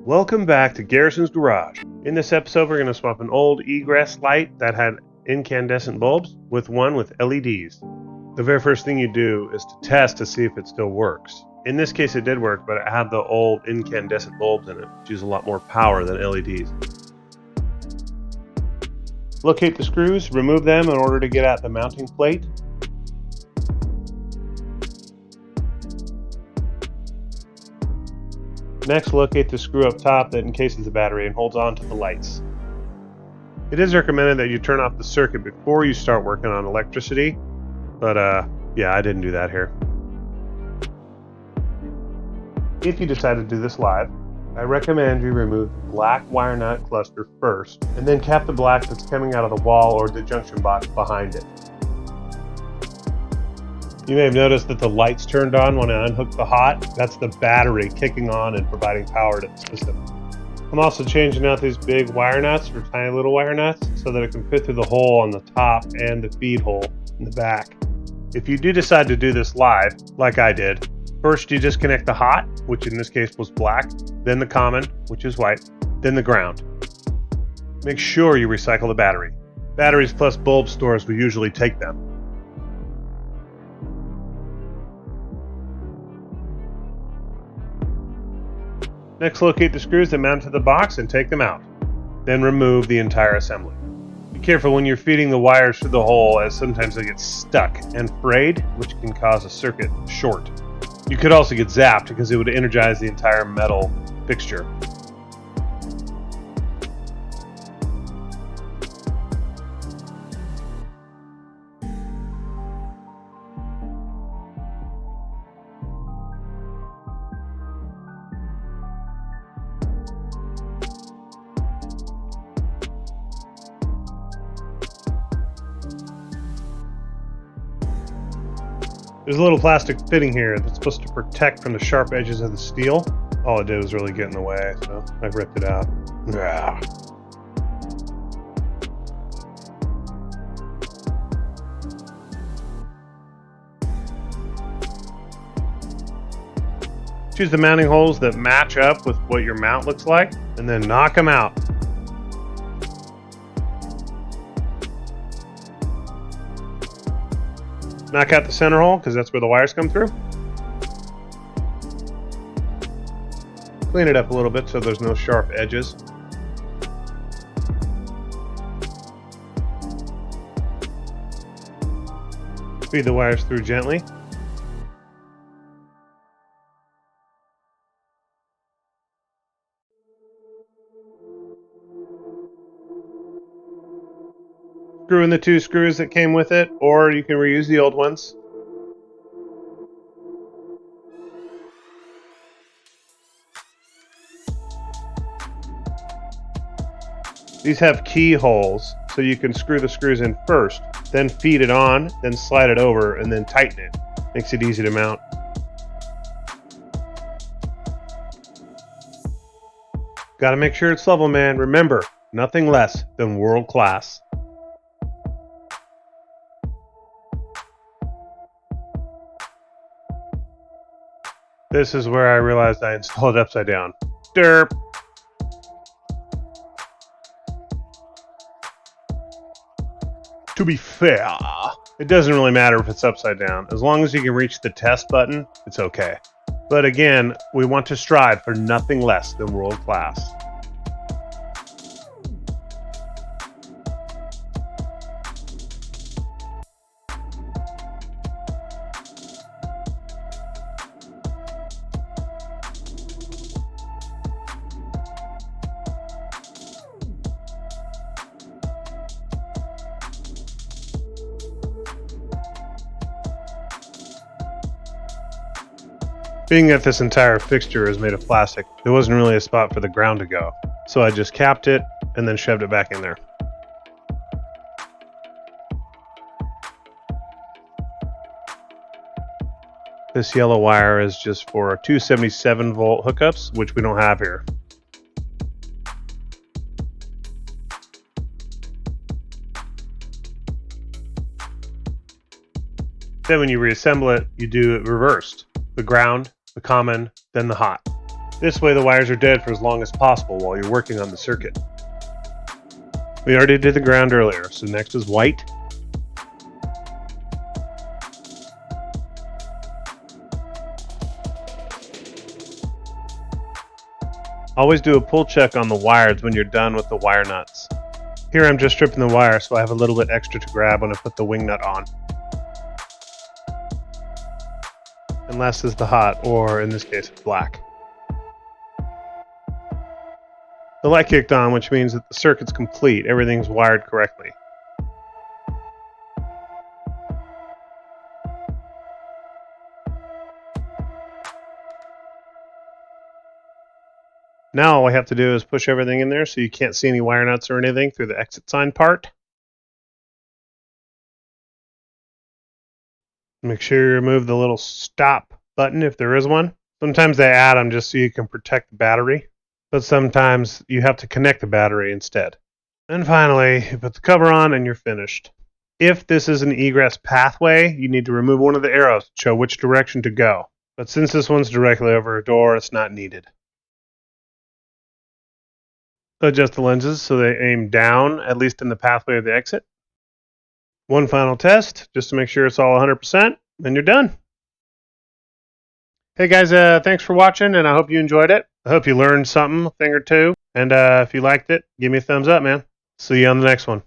Welcome back to Garrison's Garage. In this episode, we're going to swap an old egress light that had incandescent bulbs with one with LEDs. The very first thing you do is to test to see if it still works. In this case, it did work, but it had the old incandescent bulbs in it, which use a lot more power than LEDs. Locate the screws, remove them in order to get at the mounting plate. Next, locate the screw up top that encases the battery and holds on to the lights. It is recommended that you turn off the circuit before you start working on electricity, but yeah, I didn't do that here. If you decide to do this live, I recommend you remove the black wire nut cluster first, and then cap the black that's coming out of the wall or the junction box behind it. You may have noticed that the lights turned on when I unhooked the hot. That's the battery kicking on and providing power to the system. I'm also changing out these big wire nuts for tiny little wire nuts so that it can fit through the hole on the top and the feed hole in the back. If you do decide to do this live, like I did, first you disconnect the hot, which in this case was black, then the common, which is white, then the ground. Make sure you recycle the battery. Batteries plus bulb stores will usually take them. Next, locate the screws that mount to the box and take them out. Then remove the entire assembly. Be careful when you're feeding the wires through the hole, as sometimes they get stuck and frayed, which can cause a circuit short. You could also get zapped because it would energize the entire metal fixture. There's a little plastic fitting here that's supposed to protect from the sharp edges of the steel. All it did was really get in the way, so I ripped it out. Ah. Choose the mounting holes that match up with what your mount looks like, and then knock them out. Knock out the center hole because that's where the wires come through. Clean it up a little bit so there's no sharp edges. Feed the wires through gently. Screw in the two screws that came with it, or you can reuse the old ones. These have keyholes, so you can screw the screws in first, then feed it on, then slide it over, and then tighten it. Makes it easy to mount. Gotta make sure it's level, man. Remember, nothing less than world class. This is where I realized I installed it upside down. Derp. To be fair, it doesn't really matter if it's upside down. As long as you can reach the test button, it's okay. But again, we want to strive for nothing less than world class. Being that this entire fixture is made of plastic, there wasn't really a spot for the ground to go, so I just capped it and then shoved it back in there. This yellow wire is just for 277 volt hookups, which we don't have here. Then when you reassemble it, you do it reversed. The ground, the common, then the hot. This way the wires are dead for as long as possible while you're working on the circuit. We already did the ground earlier, so next is white. Always do a pull check on the wires when you're done with the wire nuts. Here I'm just stripping the wire so I have a little bit extra to grab when I put the wing nut on. And last is the hot, or in this case, black. The light kicked on, which means that the circuit's complete. Everything's wired correctly. Now all we have to do is push everything in there so you can't see any wire nuts or anything through the exit sign part. Make sure you remove the little stop button if there is one. Sometimes they add them just so you can protect the battery, but sometimes you have to connect the battery instead. And finally, you put the cover on and you're finished. If this is an egress pathway, you need to remove one of the arrows to show which direction to go. But since this one's directly over a door, it's not needed. Adjust the lenses so they aim down, at least in the pathway of the exit. One final test, just to make sure it's all 100%, and you're done. Hey guys, thanks for watching, and I hope you enjoyed it. I hope you learned something, a thing or two. And if you liked it, give me a thumbs up, man. See you on the next one.